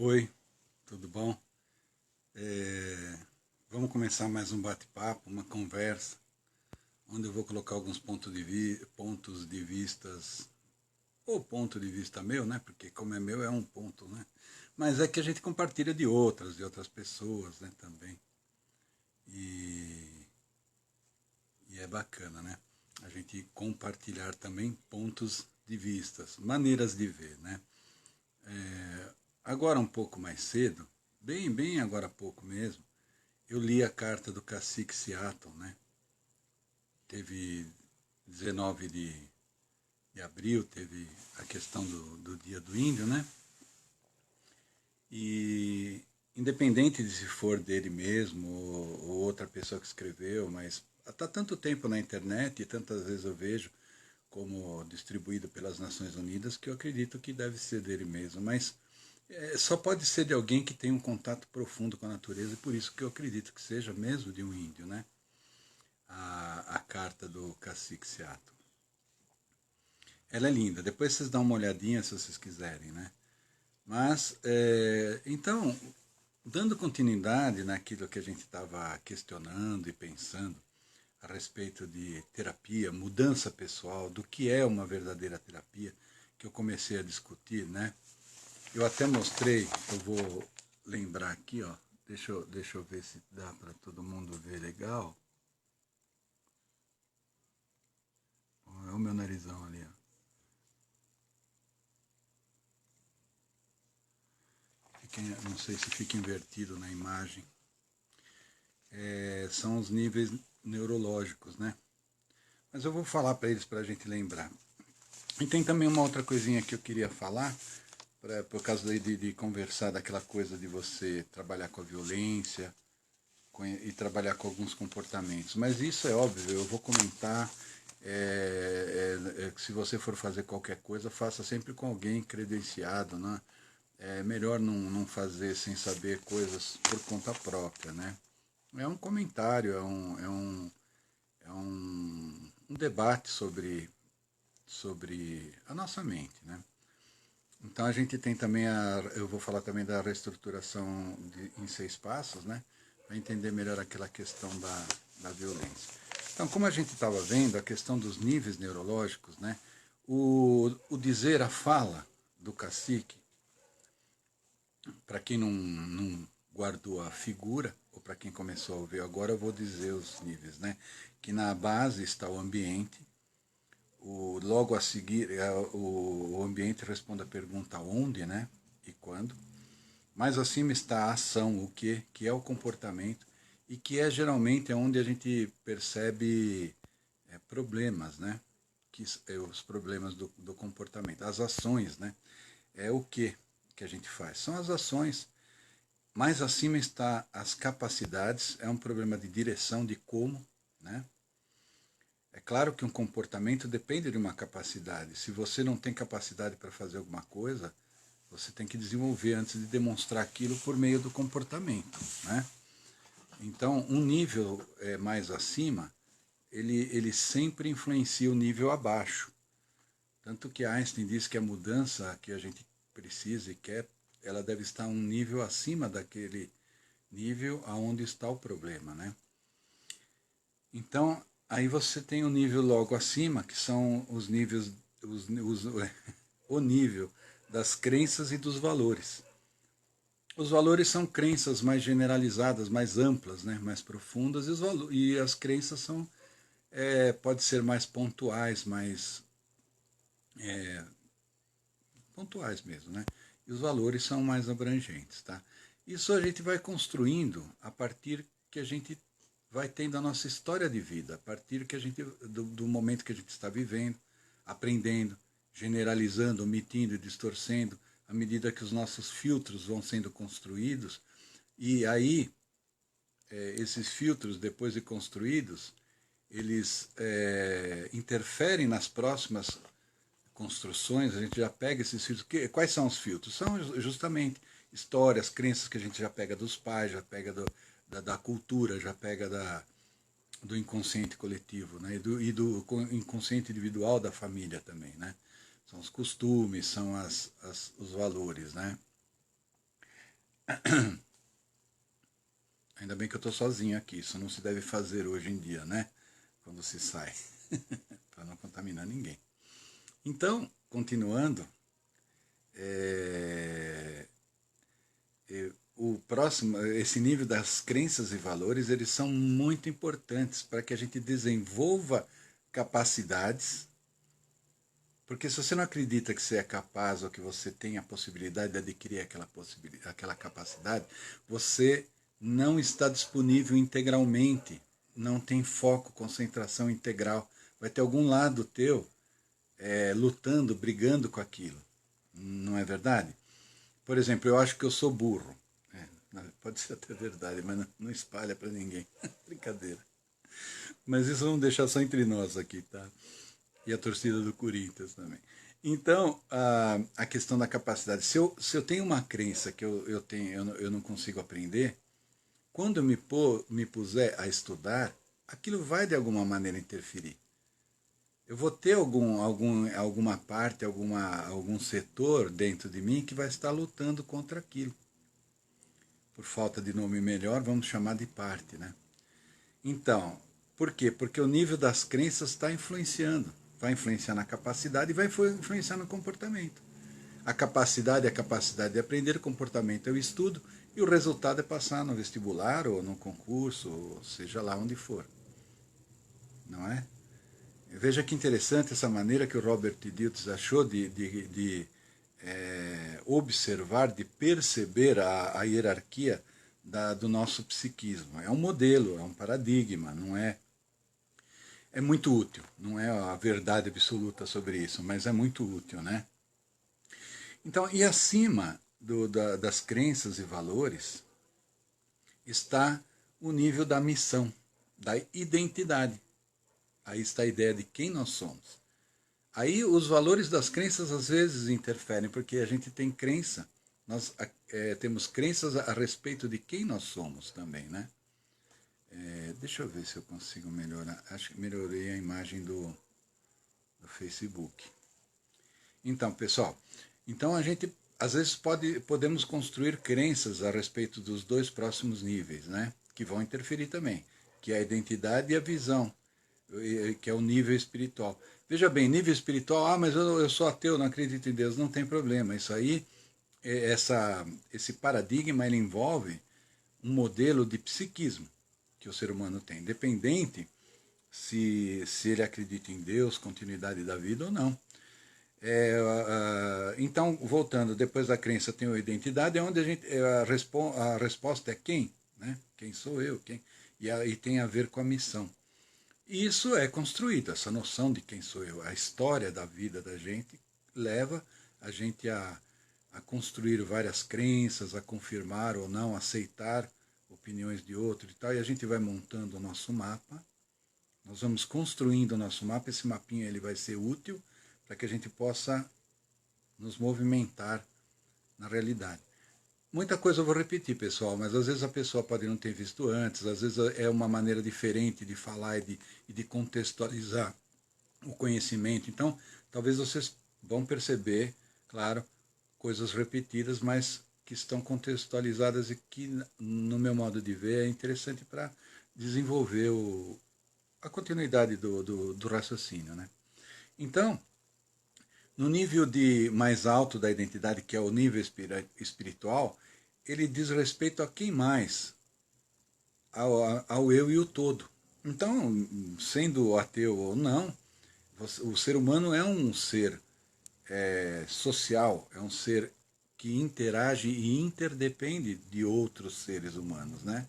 Oi, tudo bom? É, Vamos começar mais um bate-papo, uma conversa, onde eu vou colocar alguns pontos de vistas, ou ponto de vista meu, né? Porque como é meu é um ponto, né? Mas é que a gente compartilha de outras pessoas, né? Também. E, e é bacana, né? A gente compartilhar também pontos de vistas, maneiras de ver, né? Agora um pouco mais cedo, bem agora há pouco mesmo, eu li a carta do cacique Seattle, né? Teve 19 de abril, teve a questão do Dia do Índio, né? E independente de se for dele mesmo ou outra pessoa que escreveu, mas está tanto tempo na internet e tantas vezes eu vejo como distribuído pelas Nações Unidas que eu acredito que deve ser dele mesmo, mas só pode ser de alguém que tem um contato profundo com a natureza e por isso que eu acredito que seja mesmo de um índio, né? A carta do cacique Seattle. Ela é linda, depois vocês dão uma olhadinha se vocês quiserem, né? Mas, então, dando continuidade naquilo que a gente estava questionando e pensando a respeito de terapia, mudança pessoal, do que é uma verdadeira terapia, que eu comecei a discutir, né? Eu até mostrei, eu vou lembrar aqui, ó, deixa eu ver se dá para todo mundo ver legal. É o meu narizão ali, ó. Não sei se fica invertido na imagem. São os níveis neurológicos, né? Mas eu vou falar para eles para a gente lembrar. E tem também uma outra coisinha que eu queria falar, por causa de conversar daquela coisa de você trabalhar com a violência e trabalhar com alguns comportamentos. Mas isso é óbvio, eu vou comentar. Se você for fazer qualquer coisa, faça sempre com alguém credenciado, né? É melhor não fazer sem saber coisas por conta própria, né? É um comentário, um debate sobre a nossa mente, né? Então a gente tem também eu vou falar também da reestruturação em 6 passos, né? Para entender melhor aquela questão da violência. Então, como a gente estava vendo, a questão dos níveis neurológicos, né? O dizer a fala do cacique, para quem não guardou a figura, ou para quem começou a ouvir agora, eu vou dizer os níveis, né? Que na base está o ambiente, logo a seguir o ambiente responde a pergunta onde, né? E quando. Mais acima está a ação, o que é o comportamento, e que é geralmente onde a gente percebe problemas, né? Os problemas do comportamento, as ações, né? É o que a gente faz. São as ações. Mais acima está as capacidades, é um problema de direção, de como, né? É claro que um comportamento depende de uma capacidade. Se você não tem capacidade para fazer alguma coisa, você tem que desenvolver antes de demonstrar aquilo por meio do comportamento, né? Então, um nível mais acima, ele sempre influencia o nível abaixo. Tanto que Einstein diz que a mudança que a gente precisa e quer, ela deve estar um nível acima daquele nível aonde está o problema, né? Então, aí você tem o nível logo acima, que são os níveis, o nível das crenças e dos valores. Os valores são crenças mais generalizadas, mais amplas, né, mais profundas, e as crenças são pode ser mais pontuais, mais pontuais mesmo, né? E os valores são mais abrangentes, tá? Isso a gente vai construindo a partir que a gente vai tendo a nossa história de vida, a partir que a gente do momento que a gente está vivendo, aprendendo, generalizando, omitindo e distorcendo, à medida que os nossos filtros vão sendo construídos, e aí esses filtros, depois de construídos, eles interferem nas próximas construções, a gente já pega esses filtros. Quais são os filtros? São justamente histórias, crenças que a gente já pega dos pais, já pega da cultura, já pega do inconsciente coletivo, né? E do inconsciente individual da família também, né? São os costumes, são os valores, né? Ainda bem que eu estou sozinho aqui, isso não se deve fazer hoje em dia, né? Quando se sai, para não contaminar ninguém. Então, continuando, o próximo, esse nível das crenças e valores, eles são muito importantes para que a gente desenvolva capacidades, porque se você não acredita que você é capaz ou que você tem a possibilidade de adquirir aquela capacidade, você não está disponível integralmente, não tem foco, concentração integral. Vai ter algum lado teu lutando, brigando com aquilo. Não é verdade? Por exemplo, eu acho que eu sou burro. Pode ser até verdade, mas não espalha para ninguém. Brincadeira. Mas isso vamos deixar só entre nós aqui, tá? E a torcida do Corinthians também. Então, a questão da capacidade. Se eu tenho uma crença que eu não consigo aprender, quando eu me puser a estudar, aquilo vai de alguma maneira interferir. Eu vou ter alguma parte, algum setor dentro de mim que vai estar lutando contra aquilo. Por falta de nome melhor, vamos chamar de parte, né? Então, por quê? Porque o nível das crenças está influenciando. Vai influenciar na capacidade e vai influenciar no comportamento. A capacidade é a capacidade de aprender, o comportamento é o estudo, e o resultado é passar no vestibular ou no concurso, ou seja lá onde for. Não é? Veja que interessante essa maneira que o Robert Dilts achou de observar, de perceber a hierarquia do nosso psiquismo. É um modelo, é um paradigma, não é? É muito útil, não é a verdade absoluta sobre isso, mas é muito útil, né? Então, e acima das crenças e valores está o nível da missão, da identidade. Aí está a ideia de quem nós somos. Aí os valores das crenças às vezes interferem, porque a gente tem crença, nós temos crenças a respeito de quem nós somos também, né? Deixa eu ver se eu consigo melhorar. Acho que melhorei a imagem do Facebook. Então, pessoal, então a gente às vezes podemos construir crenças a respeito dos dois próximos níveis, né? Que vão interferir também, que é a identidade e a visão, que é o nível espiritual. Veja bem, nível espiritual, mas eu sou ateu, não acredito em Deus, não tem problema. Isso aí, esse paradigma, ele envolve um modelo de psiquismo que o ser humano tem, independente se ele acredita em Deus, continuidade da vida ou não. Então, voltando, depois da crença tem a identidade, é onde a resposta é quem, né? Quem sou eu, quem, e tem a ver com a missão. E isso é construído, essa noção de quem sou eu. A história da vida da gente leva a gente a construir várias crenças, a confirmar ou não, aceitar opiniões de outro e tal, e a gente vai montando o nosso mapa, nós vamos construindo o nosso mapa, esse mapinha ele vai ser útil para que a gente possa nos movimentar na realidade. Muita coisa eu vou repetir, pessoal, mas às vezes a pessoa pode não ter visto antes, às vezes é uma maneira diferente de falar e de contextualizar o conhecimento. Então, talvez vocês vão perceber, claro, coisas repetidas, mas que estão contextualizadas e que, no meu modo de ver, é interessante para desenvolver a continuidade do raciocínio, né? Então, no nível mais alto da identidade, que é o nível espiritual, ele diz respeito a quem mais? Ao eu e o todo. Então, sendo ateu ou não, o ser humano é um ser social, é um ser que interage e interdepende de outros seres humanos, né?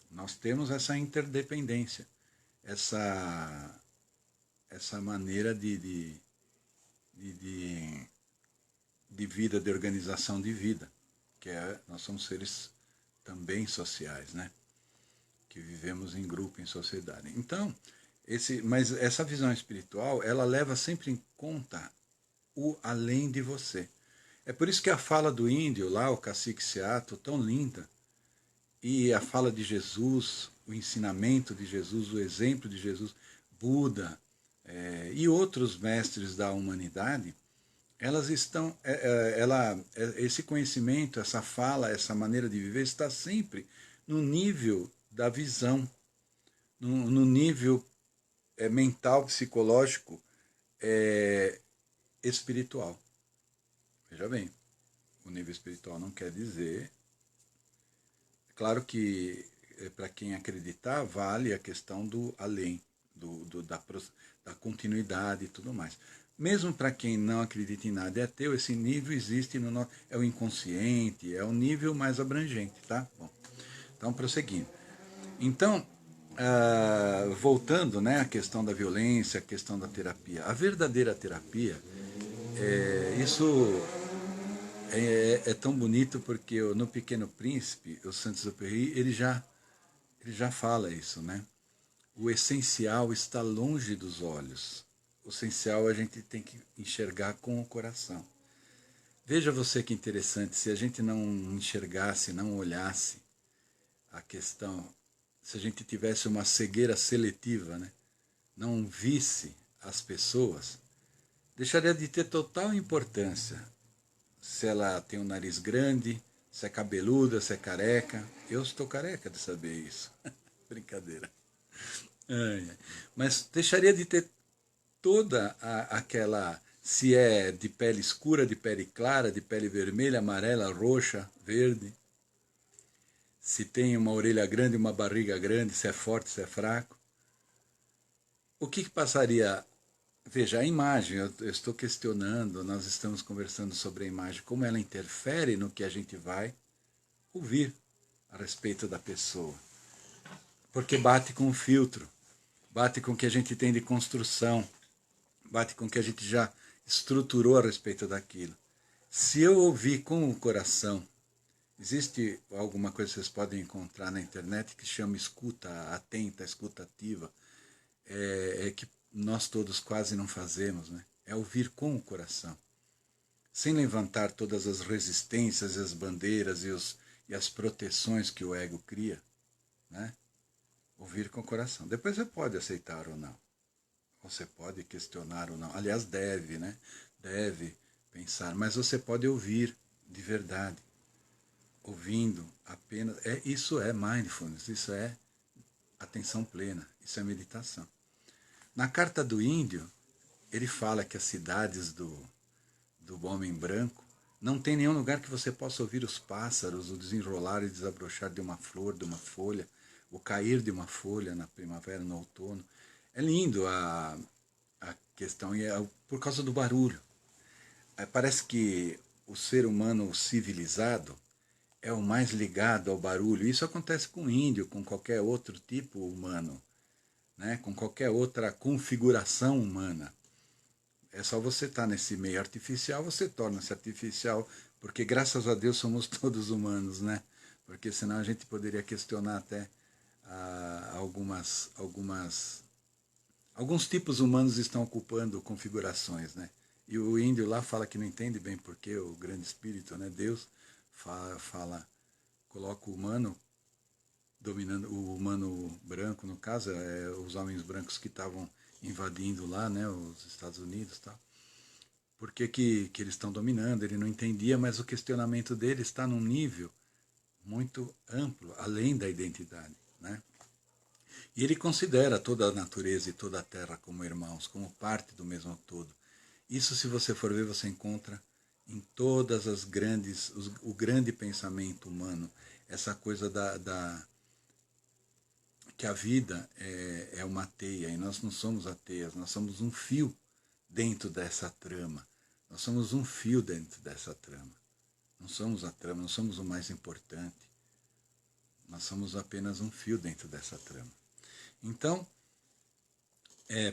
Nós temos essa interdependência, essa maneira de vida, de organização de vida, que nós somos seres também sociais, né? Que vivemos em grupo, em sociedade. Então, mas essa visão espiritual, ela leva sempre em conta o além de você. É por isso que a fala do índio lá, o cacique Seato, tão linda, e a fala de Jesus, o ensinamento de Jesus, o exemplo de Jesus, Buda e outros mestres da humanidade, elas estão, esse conhecimento, essa fala, essa maneira de viver está sempre no nível da visão, no nível mental, psicológico, espiritual. Veja bem, o nível espiritual não quer dizer... Claro que para quem acreditar, vale a questão do além, da continuidade e tudo mais. Mesmo para quem não acredita em nada e é ateu, esse nível existe, é o inconsciente, é o nível mais abrangente, tá? Bom, então, prosseguindo. Então, voltando, né, à questão da violência, à questão da terapia. A verdadeira terapia, isso é tão bonito porque no Pequeno Príncipe, o Saint-Exupéry, ele já fala isso, né? O essencial está longe dos olhos. O essencial a gente tem que enxergar com o coração. Veja você que interessante, se a gente não enxergasse, não olhasse a questão, se a gente tivesse uma cegueira seletiva, né? Não visse as pessoas, deixaria de ter total importância se ela tem um nariz grande, se é cabeluda, se é careca. Eu estou careca de saber isso. Brincadeira. Mas deixaria de ter toda aquela... Se é de pele escura, de pele clara, de pele vermelha, amarela, roxa, verde. Se tem uma orelha grande, uma barriga grande, se é forte, se é fraco. O que passaria? Veja, a imagem, eu estou questionando, nós estamos conversando sobre a imagem, como ela interfere no que a gente vai ouvir a respeito da pessoa. Porque bate com o filtro, bate com o que a gente tem de construção, bate com o que a gente já estruturou a respeito daquilo. Se eu ouvir com o coração, existe alguma coisa que vocês podem encontrar na internet que chama escuta atenta, escuta ativa, que nós todos quase não fazemos, né? É ouvir com o coração, sem levantar todas as resistências, as bandeiras e as proteções que o ego cria, né? Ouvir com o coração. Depois você pode aceitar ou não. Você pode questionar ou não. Aliás, deve, né? Deve pensar. Mas você pode ouvir de verdade. Ouvindo apenas... isso é mindfulness, isso é atenção plena, isso é meditação. Na Carta do Índio, ele fala que as cidades do homem branco não tem nenhum lugar que você possa ouvir os pássaros, o desenrolar e desabrochar de uma flor, de uma folha, o cair de uma folha na primavera, no outono. É lindo a questão, e é por causa do barulho. Parece que o ser humano civilizado é o mais ligado ao barulho. Isso acontece com o índio, com qualquer outro tipo humano, né? Com qualquer outra configuração humana. É só você estar nesse meio artificial, você torna-se artificial, porque graças a Deus somos todos humanos, né? Porque senão a gente poderia questionar até alguns tipos humanos estão ocupando configurações, né? E o índio lá fala que não entende bem porque o grande espírito, né, Deus, coloca o humano dominando, o humano branco, no caso, os homens brancos que estavam invadindo lá, né, os Estados Unidos e tal. Por que eles estão dominando? Ele não entendia, mas o questionamento dele está num nível muito amplo, além da identidade, né? E ele considera toda a natureza e toda a terra como irmãos, como parte do mesmo todo. Isso, se você for ver, você encontra em todas as grandes, o grande pensamento humano, essa coisa que a vida é uma teia, e nós não somos a teia, nós somos um fio dentro dessa trama. Nós somos um fio dentro dessa trama. Não somos a trama, não somos o mais importante. Nós somos apenas um fio dentro dessa trama. Então,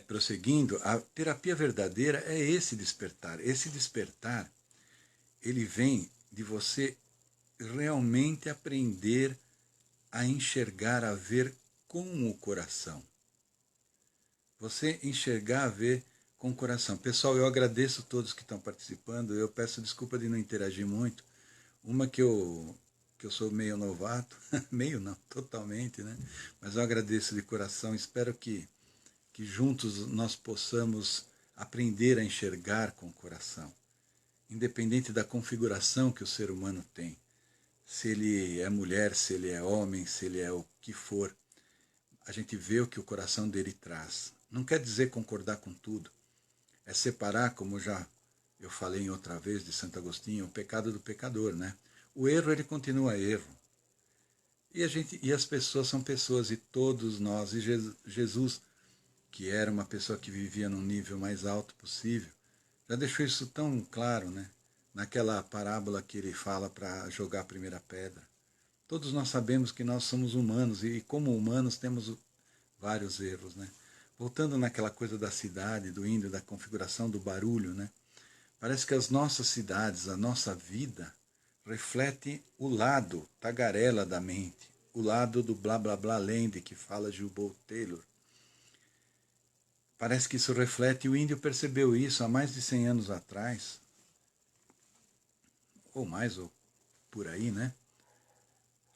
prosseguindo, a terapia verdadeira é esse despertar. Esse despertar, ele vem de você realmente aprender a enxergar, a ver com o coração. Você enxergar, a ver com o coração. Pessoal, eu agradeço a todos que estão participando. Eu peço desculpa de não interagir muito. Uma que eu sou meio novato, meio não, totalmente, né? Mas eu agradeço de coração. Espero que juntos nós possamos aprender a enxergar com o coração. independente da configuração que o ser humano tem, se ele é mulher, se ele é homem, se ele é o que for, a gente vê o que o coração dele traz. Não quer dizer concordar com tudo, é separar, como já eu falei em outra vez de Santo Agostinho, o pecado do pecador, né? O erro, ele continua erro. E as pessoas são pessoas, e todos nós, e Jesus, que era uma pessoa que vivia num nível mais alto possível, já deixou isso tão claro, né? Naquela parábola que ele fala para jogar a primeira pedra. Todos nós sabemos que nós somos humanos, e como humanos temos vários erros, né? Voltando naquela coisa da cidade, do índio, da configuração do barulho, né? Parece que as nossas cidades, a nossa vida, reflete o lado tagarela da mente, o lado do blá blá blá land que fala Gilbo Taylor. Parece que isso reflete, e o índio percebeu isso há mais de 100 anos atrás, ou mais, ou por aí, né?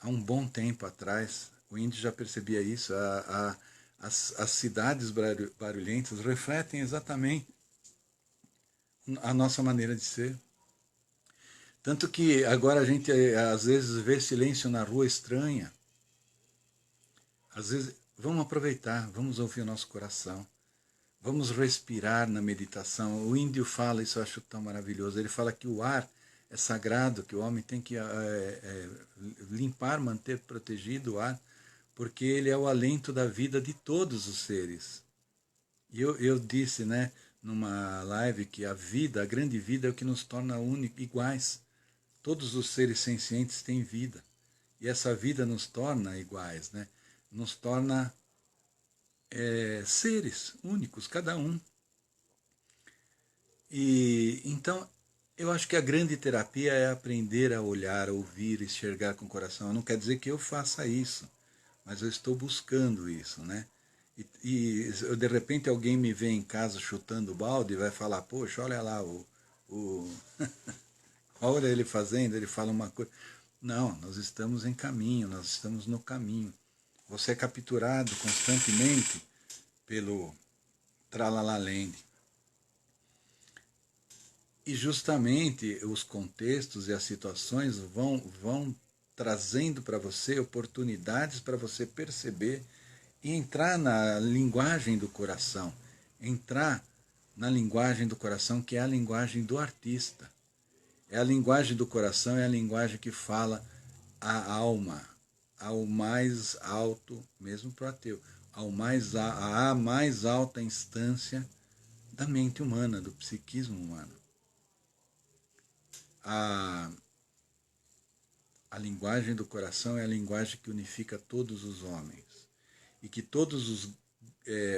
Há um bom tempo atrás, o índio já percebia isso. As cidades barulhentas refletem exatamente a nossa maneira de ser. Tanto que agora a gente às vezes vê silêncio na rua, estranha. Às vezes, vamos aproveitar, vamos ouvir o nosso coração. Vamos respirar na meditação. O índio fala, isso eu acho tão maravilhoso, ele fala que o ar é sagrado, que o homem tem que limpar, manter protegido o ar, porque ele é o alento da vida de todos os seres. E eu disse, né, numa live, que a vida, a grande vida, é o que nos torna iguais. Todos os seres sencientes têm vida. E essa vida nos torna iguais, né? Nos torna seres únicos, cada um. E então eu acho que a grande terapia é aprender a olhar, a ouvir, enxergar com o coração. Não quer dizer que eu faça isso, mas eu estou buscando isso, né? E de repente alguém me vê em casa chutando o balde e vai falar, poxa, olha lá, o olha ele fazendo, ele fala uma coisa. Não, nós estamos em caminho, nós estamos no caminho. Você é capturado constantemente pelo tralalalende. E justamente os contextos e as situações vão trazendo para você oportunidades para você perceber e entrar na linguagem do coração. Entrar na linguagem do coração, que é a linguagem do artista. É a linguagem do coração, é a linguagem que fala a alma, ao mais alto, mesmo para o ateu, a mais alta instância da mente humana, do psiquismo humano. A linguagem do coração é a linguagem que unifica todos os homens. E que todos os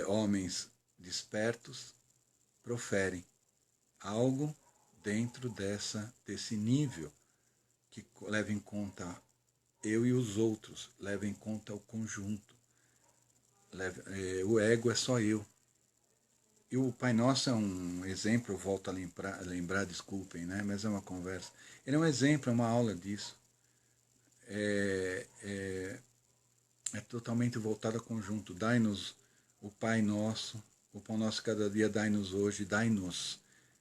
homens despertos proferem algo dentro desse nível que leva em conta eu e os outros, leva em conta o conjunto. O ego é só eu. E o Pai Nosso é um exemplo, eu volto a lembrar, desculpem, né? Mas é uma conversa. Ele é um exemplo, é uma aula disso. É totalmente voltado a conjunto. Dai-nos o Pai Nosso, o pão nosso cada dia, dai-nos hoje, dai-nos.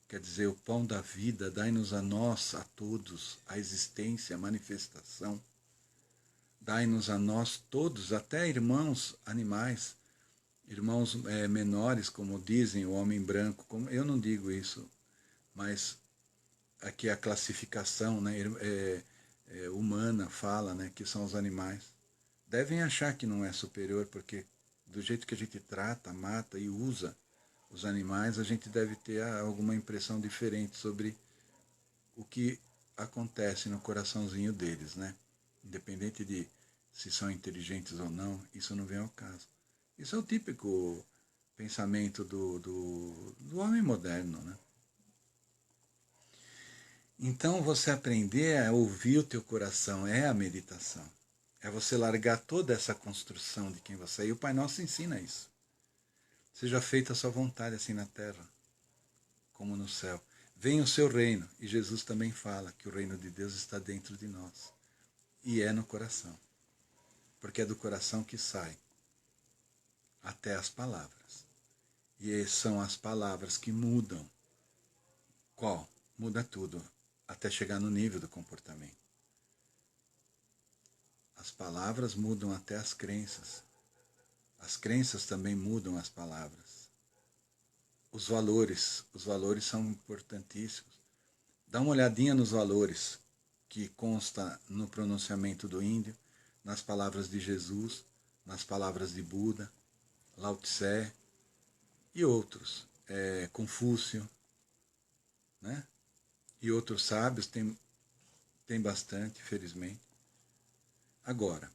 Quer dizer, o pão da vida, dai-nos a nós, a todos, a existência, a manifestação. Dai-nos a nós todos, até irmãos animais, irmãos menores, como dizem, o homem branco. Eu não digo isso, mas aqui a classificação, né, humana fala, né, que são os animais. Devem achar que não é superior, porque do jeito que a gente trata, mata e usa os animais, a gente deve ter alguma impressão diferente sobre o que acontece no coraçãozinho deles, né? Independente de se são inteligentes ou não, isso não vem ao caso. Isso é o típico pensamento do homem moderno, né? Então você aprender a ouvir o teu coração é a meditação. É você largar toda essa construção de quem você é. E o Pai Nosso ensina isso. Seja feita a sua vontade, assim na terra, como no céu. Venha o seu reino. E Jesus também fala que o reino de Deus está dentro de nós. E é no coração. Porque é do coração que sai até as palavras. E são as palavras que mudam. Qual? muda tudo, até chegar no nível do comportamento. As palavras mudam até as crenças. As crenças também mudam as palavras. Os valores são importantíssimos. Dá uma olhadinha nos valores que consta no pronunciamento do índio, nas palavras de Jesus, nas palavras de Buda, Lao Tse e outros, Confúcio, né? E outros sábios, tem bastante, felizmente. Agora,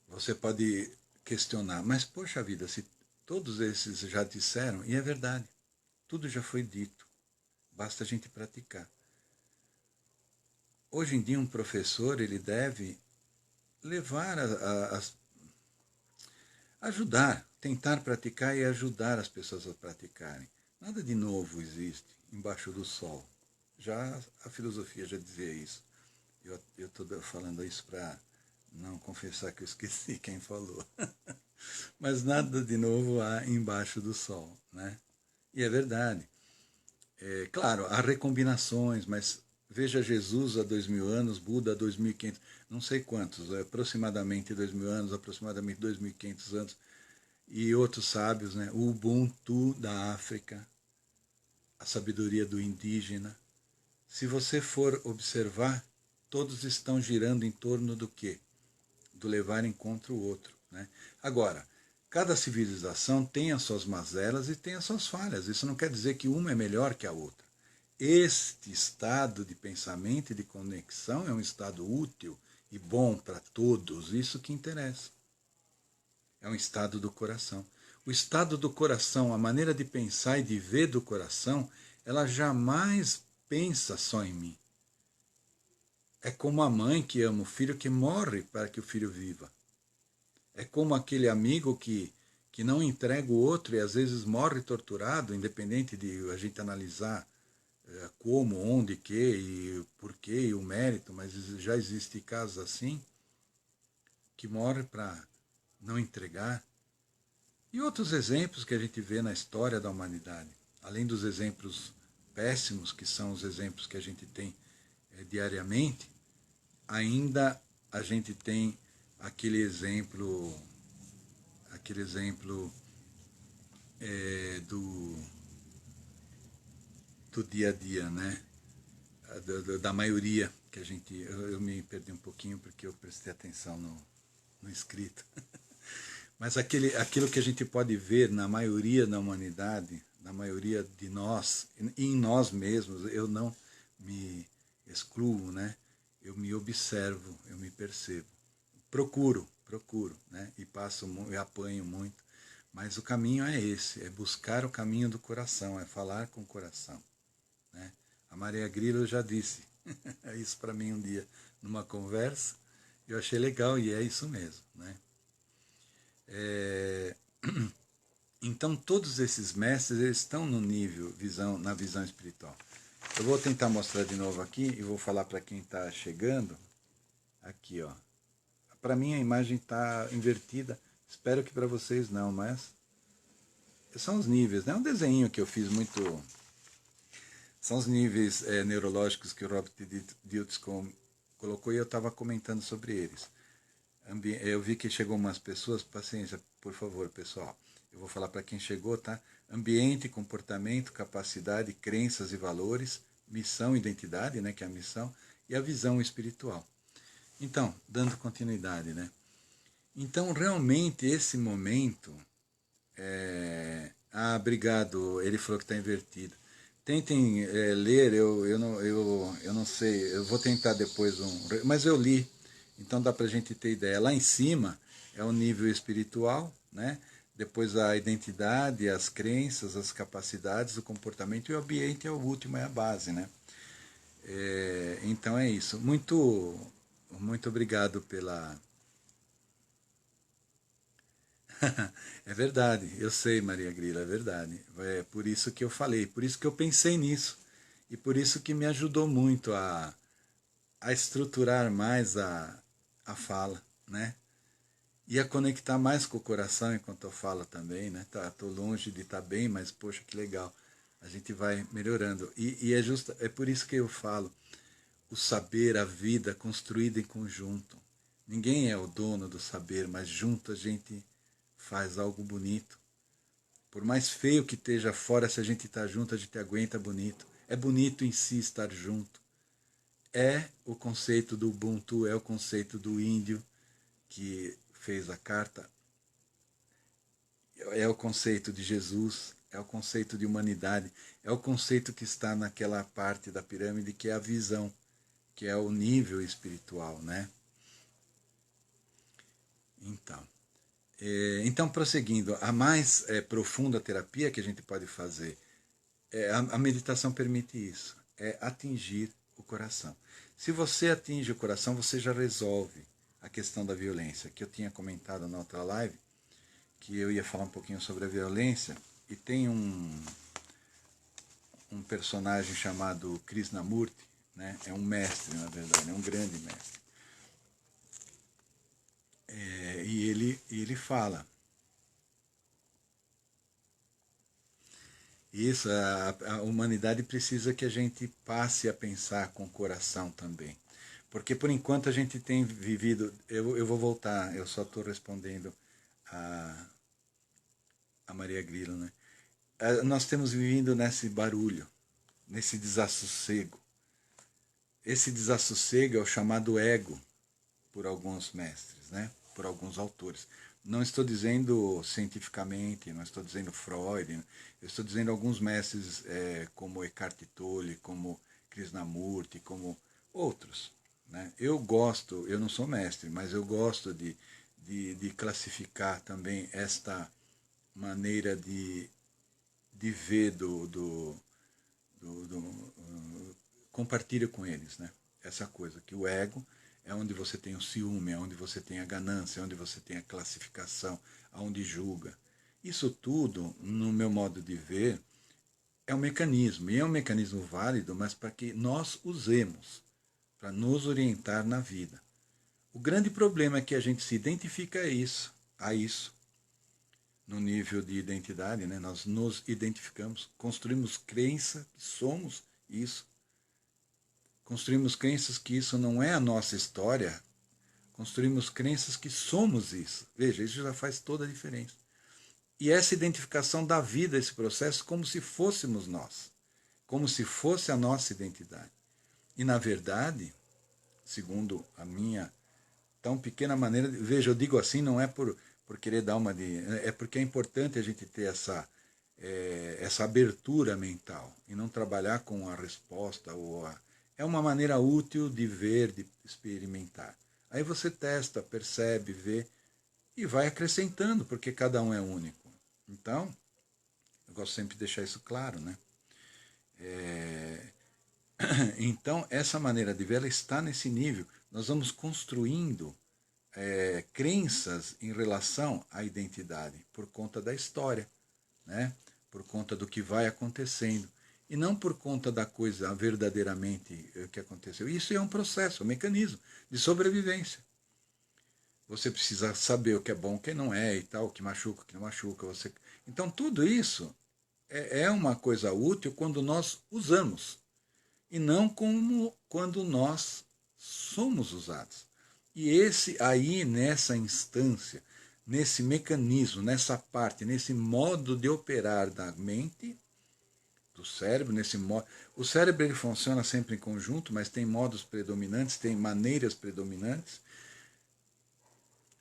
você pode questionar, mas poxa vida, se todos esses já disseram, e é verdade, tudo já foi dito, basta a gente praticar. Hoje em dia um professor, ele deve levar ajudar, tentar praticar e ajudar as pessoas a praticarem. Nada de novo existe embaixo do sol. Já a filosofia já dizia isso. Eu estou falando isso para não confessar que eu esqueci quem falou. Mas nada de novo há embaixo do sol, né? E é verdade. Claro, há recombinações, mas veja Jesus há 2000 anos, Buda há 2500, não sei quantos, aproximadamente 2000 anos, aproximadamente 2500 anos, e outros sábios, né? O Ubuntu da África, a sabedoria do indígena. Se você for observar, todos estão girando em torno do quê? Do levar em contra o outro, né? Agora, cada civilização tem as suas mazelas e tem as suas falhas. Isso não quer dizer que uma é melhor que a outra. Este estado de pensamento e de conexão é um estado útil e bom para todos, isso que interessa. É um estado do coração. O estado do coração, a maneira de pensar e de ver do coração, ela jamais pensa só em mim. É como a mãe que ama o filho, que morre para que o filho viva. É como aquele amigo que não entrega o outro e às vezes morre torturado, independente de a gente analisar como, onde, que e porquê e o mérito, mas já existe casos assim, que morre para não entregar. E outros exemplos que a gente vê na história da humanidade, além dos exemplos péssimos, que são os exemplos que a gente tem diariamente, ainda a gente tem aquele exemplo do dia a dia, né? Da maioria que a gente... Eu me perdi um pouquinho porque eu prestei atenção no escrito. Mas aquilo que a gente pode ver na maioria da humanidade, na maioria de nós, em nós mesmos, eu não me excluo, né? Eu me observo, eu me percebo. Procuro, né? E e apanho muito. Mas o caminho é esse, é buscar o caminho do coração, é falar com o coração, né? A Maria Grilo já disse isso para mim um dia, numa conversa, eu achei legal e é isso mesmo, né? Então todos esses mestres, eles estão no nível, na visão espiritual. Eu vou tentar mostrar de novo aqui e vou falar para quem está chegando, aqui ó. Para mim a imagem está invertida, espero que para vocês não, mas são os níveis, né? É um desenho que eu fiz muito... São os níveis neurológicos que o Robert Dilts colocou e eu estava comentando sobre eles. Eu vi que chegou umas pessoas, paciência, por favor, pessoal. Eu vou falar para quem chegou, tá? Ambiente, comportamento, capacidade, crenças e valores, missão e identidade, né, que é a missão, e a visão espiritual. Então, dando continuidade, né? Então, realmente, esse momento... obrigado, ele falou que está invertido. Tentem ler, eu não sei, eu vou tentar depois mas eu li, então dá para a gente ter ideia. Lá em cima é o nível espiritual, né? Depois a identidade, as crenças, as capacidades, o comportamento, e o ambiente é o último, é a base, né? Então é isso. Muito obrigado pela... É verdade, eu sei, Maria Grila, é verdade. É por isso que eu falei, por isso que eu pensei nisso. E por isso que me ajudou muito a estruturar mais a fala, né? E a conectar mais com o coração enquanto eu falo também, né? Tô longe de estar bem, mas poxa, que legal. a gente vai melhorando. E é por isso que eu falo, o saber, a vida construída em conjunto. Ninguém é o dono do saber, mas junto a gente faz algo bonito. Por mais feio que esteja fora, se a gente está junto, a gente aguenta bonito. É bonito em si estar junto. É o conceito do Ubuntu, é o conceito do índio que fez a carta, é o conceito de Jesus, é o conceito de humanidade, é o conceito que está naquela parte da pirâmide que é a visão, que é o nível espiritual, né? Então, prosseguindo, a mais profunda terapia que a gente pode fazer, a meditação permite isso, é atingir o coração. Se você atinge o coração, você já resolve a questão da violência, que eu tinha comentado na outra live, que eu ia falar um pouquinho sobre a violência, e tem um personagem chamado Krishnamurti, né? É um mestre, na verdade, é um grande mestre. E ele fala, isso, a humanidade precisa que a gente passe a pensar com o coração também. Porque por enquanto a gente tem vivido, eu vou voltar, eu só estou respondendo a Maria Grilo, né? Nós temos vivido nesse barulho, nesse desassossego. Esse desassossego é o chamado ego por alguns mestres, né? Por alguns autores. Não estou dizendo cientificamente, não estou dizendo Freud, eu estou dizendo alguns mestres como Eckhart Tolle, como Krishnamurti, como outros. Né? Eu gosto, eu não sou mestre, mas eu gosto de classificar também esta maneira de ver compartilha com eles, né? Essa coisa, que o ego é onde você tem o ciúme, é onde você tem a ganância, é onde você tem a classificação, aonde julga. Isso tudo, no meu modo de ver, é um mecanismo, e é um mecanismo válido, mas para que nós usemos, para nos orientar na vida. O grande problema é que a gente se identifica a isso, no nível de identidade, né? Nós nos identificamos, construímos crença que somos isso, construímos crenças que isso não é a nossa história, construímos crenças que somos isso. Veja, isso já faz toda a diferença. E essa identificação dá vida a esse processo como se fôssemos nós, como se fosse a nossa identidade. E, na verdade, segundo a minha tão pequena maneira, veja, eu digo assim, não é por querer dar uma de... É porque é importante a gente ter essa abertura mental e não trabalhar com a resposta ou é uma maneira útil de ver, de experimentar. Aí você testa, percebe, vê e vai acrescentando, porque cada um é único. Então, eu gosto sempre de deixar isso claro, né? Então, essa maneira de ver, ela está nesse nível. Nós vamos construindo crenças em relação à identidade por conta da história, né? Por conta do que vai acontecendo. E não por conta da coisa verdadeiramente que aconteceu. Isso é um processo, um mecanismo de sobrevivência. Você precisa saber o que é bom, o que não é e tal, o que machuca, o que não machuca. Então tudo isso é uma coisa útil quando nós usamos e não como quando nós somos usados. E esse aí, nessa instância, nesse mecanismo, nessa parte, nesse modo de operar da mente, do cérebro, nesse modo. O cérebro ele funciona sempre em conjunto, mas tem modos predominantes, tem maneiras predominantes.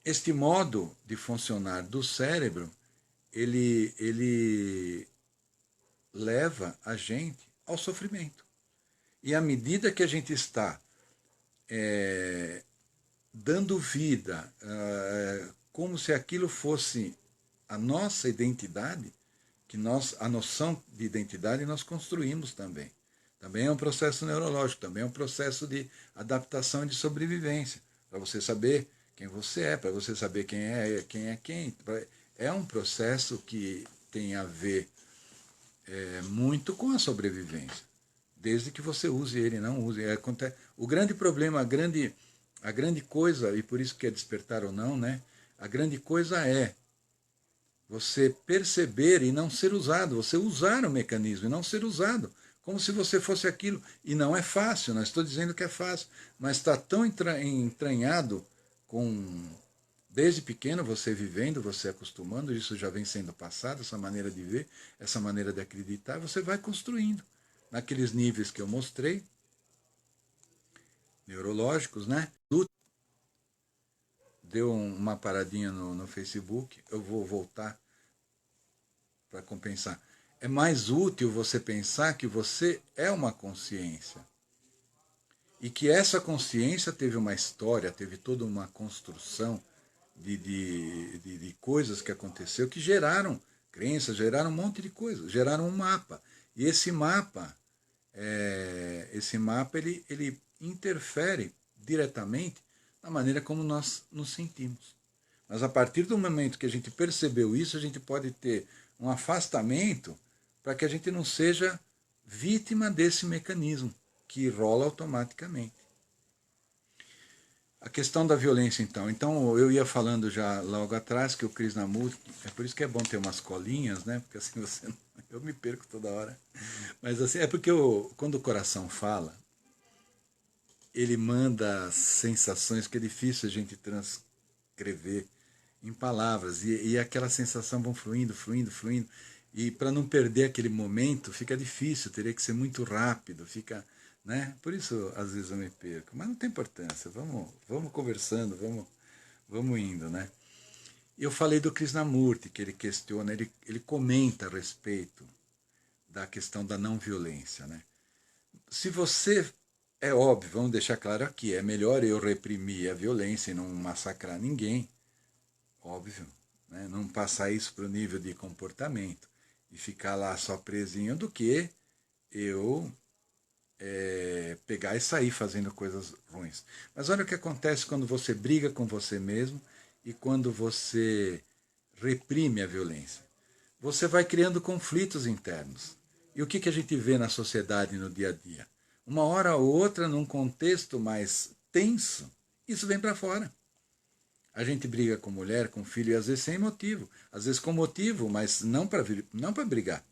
Este modo de funcionar do cérebro, ele leva a gente ao sofrimento. E à medida que a gente está dando vida, como se aquilo fosse a nossa identidade, que a noção de identidade nós construímos também. Também é um processo neurológico, também é um processo de adaptação e de sobrevivência, para você saber quem você é, para você saber quem é quem. É um processo que tem a ver muito com a sobrevivência, desde que você use ele, não use. O grande problema, a grande coisa, e por isso que é despertar ou não, né? A grande coisa é Você perceber e não ser usado, você usar o mecanismo e não ser usado, como se você fosse aquilo. E não é fácil, não estou dizendo que é fácil, mas está tão entranhado com. Desde pequeno você vivendo, você acostumando, isso já vem sendo passado, essa maneira de ver, essa maneira de acreditar, você vai construindo. Naqueles níveis que eu mostrei, neurológicos, né? Deu uma paradinha no Facebook, eu vou voltar para compensar. É mais útil você pensar que você é uma consciência. E que essa consciência teve uma história, teve toda uma construção de coisas que aconteceu que geraram crenças, geraram um monte de coisas, geraram um mapa. E esse mapa ele interfere diretamente na maneira como nós nos sentimos. Mas a partir do momento que a gente percebeu isso, a gente pode ter um afastamento para que a gente não seja vítima desse mecanismo que rola automaticamente. A questão da violência, então. Então, eu ia falando já logo atrás que o Krishnamurti, é por isso que é bom ter umas colinhas, né? Porque assim você não, eu me perco toda hora. Mas assim, é porque quando o coração fala, ele manda sensações que é difícil a gente transcrever em palavras. E aquela sensação vão fluindo, fluindo, fluindo. E para não perder aquele momento, fica difícil, teria que ser muito rápido, fica, né? Por isso, às vezes eu me perco. Mas não tem importância, vamos conversando, vamos indo, né? Eu falei do Krishnamurti, que ele questiona, ele comenta a respeito da questão da não violência, né? Se você, é óbvio, vamos deixar claro aqui, é melhor eu reprimir a violência e não massacrar ninguém, óbvio, né? Não passar isso para o nível de comportamento e ficar lá só presinho, do que eu pegar e sair fazendo coisas ruins. Mas olha o que acontece quando você briga com você mesmo e quando você reprime a violência. Você vai criando conflitos internos. E o que a gente vê na sociedade no dia a dia? Uma hora ou outra, num contexto mais tenso, isso vem para fora. A gente briga com mulher, com filho, e às vezes sem motivo. Às vezes com motivo, mas não para brigar.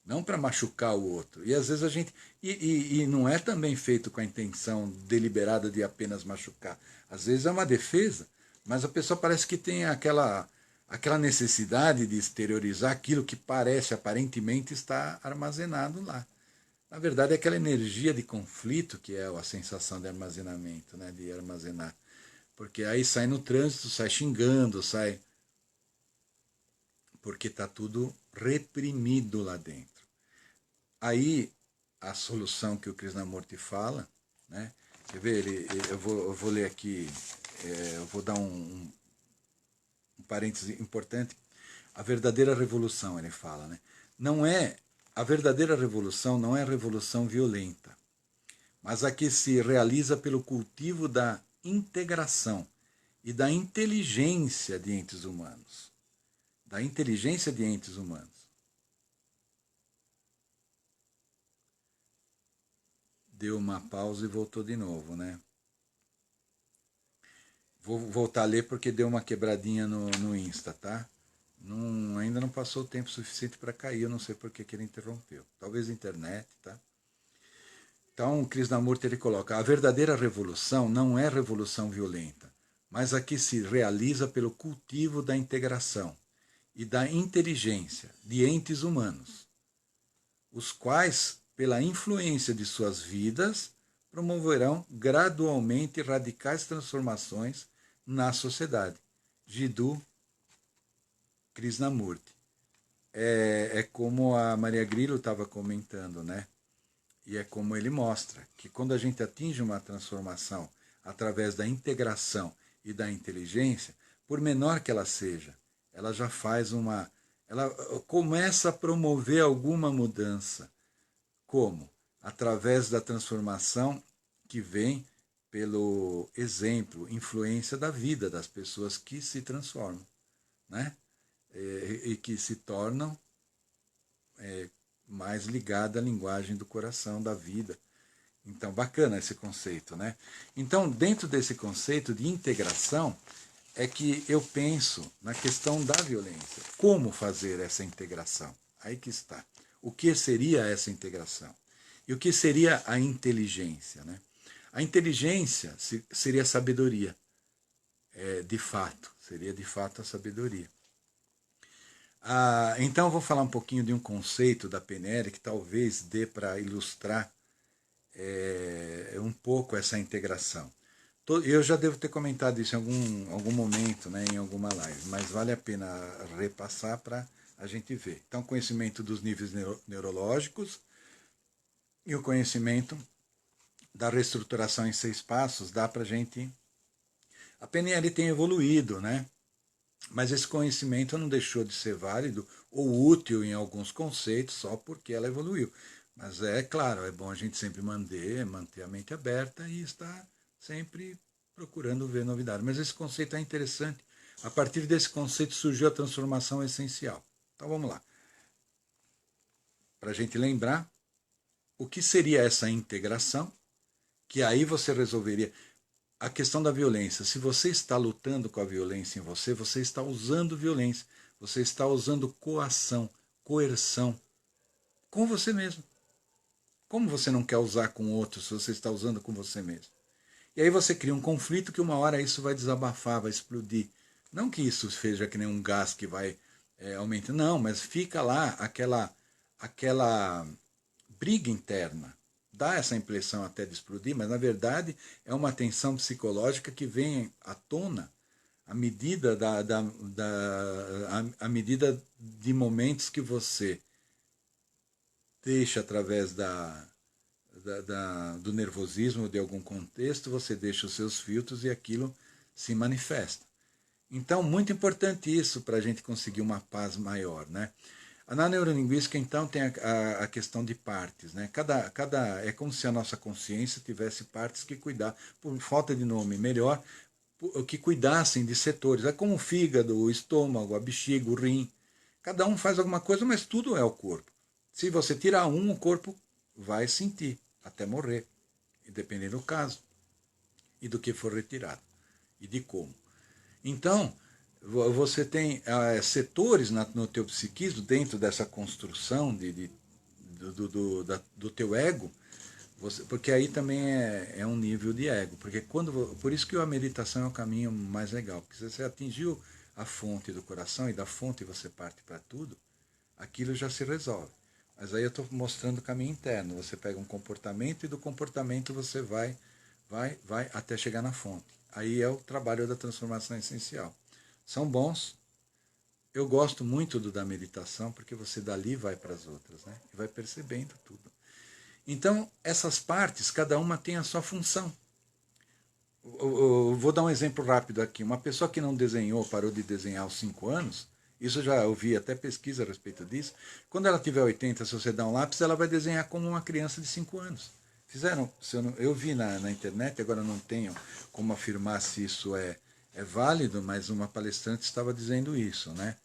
Não para machucar o outro. E às vezes a gente. E não é também feito com a intenção deliberada de apenas machucar. Às vezes é uma defesa, mas a pessoa parece que tem aquela necessidade de exteriorizar aquilo que parece, aparentemente, estar armazenado lá. Na verdade, é aquela energia de conflito que é a sensação de armazenamento, né? De armazenar. Porque aí sai no trânsito, sai xingando, sai. Porque está tudo reprimido lá dentro. Aí, a solução que o Krishnamurti fala, né? Você vê, eu vou ler aqui, eu vou dar um parêntese importante. A verdadeira revolução, ele fala, né? Não é, a verdadeira revolução não é a revolução violenta, mas a que se realiza pelo cultivo da integração e da inteligência de entes humanos. Da inteligência de entes humanos. Deu uma pausa e voltou de novo, né? Vou voltar a ler porque deu uma quebradinha no Insta, tá? Ainda não passou o tempo suficiente para cair, eu não sei por que ele interrompeu. Talvez a internet, tá? Então, o Krishnamurti ele coloca: a verdadeira revolução não é revolução violenta, mas a que se realiza pelo cultivo da integração e da inteligência de entes humanos, os quais, pela influência de suas vidas, promoverão gradualmente radicais transformações na sociedade. Jiddu Krishnamurti. É como a Maria Grillo estava comentando, né? E é como ele mostra, que quando a gente atinge uma transformação através da integração e da inteligência, por menor que ela seja, ela já faz ela começa a promover alguma mudança. Como? Através da transformação que vem pelo exemplo, influência da vida das pessoas que se transformam, né? E que se tornam mais ligadas à linguagem do coração, da vida. Então, bacana esse conceito, né? Então, dentro desse conceito de integração, é que eu penso na questão da violência. Como fazer essa integração? Aí que está. O que seria essa integração? E o que seria a inteligência? Né? A inteligência seria a sabedoria, de fato. Seria de fato a sabedoria. Então eu vou falar um pouquinho de um conceito da PNL que talvez dê para ilustrar um pouco essa integração. Eu já devo ter comentado isso em algum momento, né, em alguma live, mas vale a pena repassar para a gente ver. Então, conhecimento dos níveis neurológicos e o conhecimento da reestruturação em 6 passos dá para a gente... A PNL tem evoluído, né? Mas esse conhecimento não deixou de ser válido ou útil em alguns conceitos só porque ela evoluiu. Mas é claro, é bom a gente sempre manter a mente aberta e estar sempre procurando ver novidades. Mas esse conceito é interessante. A partir desse conceito surgiu a transformação essencial. Então vamos lá. Para a gente lembrar, o que seria essa integração? Que aí você resolveria a questão da violência. Se você está lutando com a violência em você, você está usando violência. Você está usando coação, coerção com você mesmo. Como você não quer usar com outros se você está usando com você mesmo? E aí você cria um conflito que uma hora isso vai desabafar, vai explodir. Não que isso seja que nem um gás que vai aumentar, não, mas fica lá aquela briga interna. Dá essa impressão até de explodir, mas na verdade é uma tensão psicológica que vem à tona à medida, à medida de momentos que você deixa através do nervosismo de algum contexto, você deixa os seus filtros e aquilo se manifesta. Então, muito importante isso para a gente conseguir uma paz maior, né? Na neurolinguística, então, tem a questão de partes, né? É como se a nossa consciência tivesse partes que cuidar, por falta de nome melhor, que cuidassem de setores. É como o fígado, o estômago, a bexiga, o rim. Cada um faz alguma coisa, mas tudo é o corpo. Se você tirar um, o corpo vai sentir até morrer, dependendo do caso e do que for retirado e de como. Então, você tem setores no teu psiquismo, dentro dessa construção do teu ego, porque aí também é um nível de ego. Por isso que a meditação é o caminho mais legal. Porque se você atingiu a fonte do coração e da fonte você parte para tudo, aquilo já se resolve. Mas aí eu estou mostrando o caminho interno. Você pega um comportamento e do comportamento você vai até chegar na fonte. Aí é o trabalho da transformação essencial. São bons. Eu gosto muito da meditação, porque você dali vai para as outras, né? E vai percebendo tudo. Então, essas partes, cada uma tem a sua função. Eu vou dar um exemplo rápido aqui. Uma pessoa que não desenhou, parou de desenhar aos 5 anos, isso eu já ouvi até pesquisa a respeito disso, quando ela tiver 80, se você dá um lápis, ela vai desenhar como uma criança de 5 anos. Fizeram, eu vi na internet, agora não tenho como afirmar se isso é válido, mas uma palestrante estava dizendo isso, né?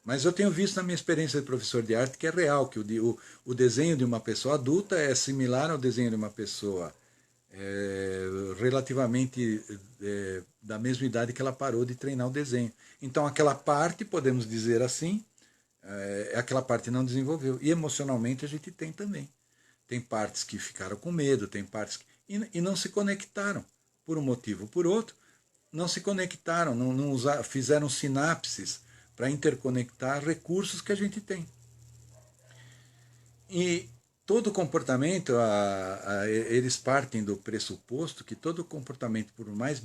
Mas eu tenho visto na minha experiência de professor de arte que é real, que o desenho de uma pessoa adulta é similar ao desenho de uma pessoa relativamente da mesma idade que ela parou de treinar o desenho. Então aquela parte, podemos dizer assim, aquela parte não desenvolveu. E emocionalmente a gente tem também. Tem partes que ficaram com medo, tem partes que... E não se conectaram, por um motivo ou por outro, não se conectaram, não fizeram sinapses para interconectar recursos que a gente tem. E todo comportamento, eles partem do pressuposto que todo comportamento, por mais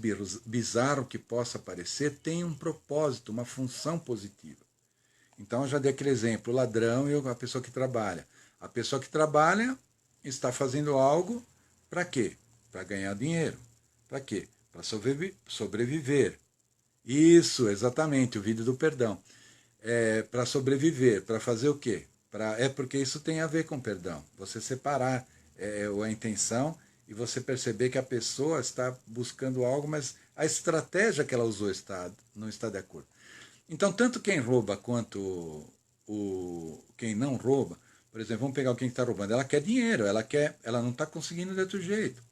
bizarro que possa parecer, tem um propósito, uma função positiva. Então eu já dei aquele exemplo, o ladrão e a pessoa que trabalha. A pessoa que trabalha está fazendo algo para quê? Para ganhar dinheiro. Para quê? Para sobreviver. Isso, exatamente, o vídeo do perdão. Para sobreviver, para fazer o quê? Porque isso tem a ver com perdão. Você separar a intenção e você perceber que a pessoa está buscando algo, mas a estratégia que ela usou não está de acordo. Então, tanto quem rouba quanto quem não rouba, por exemplo, vamos pegar quem está roubando, ela quer dinheiro, ela não está conseguindo de outro jeito.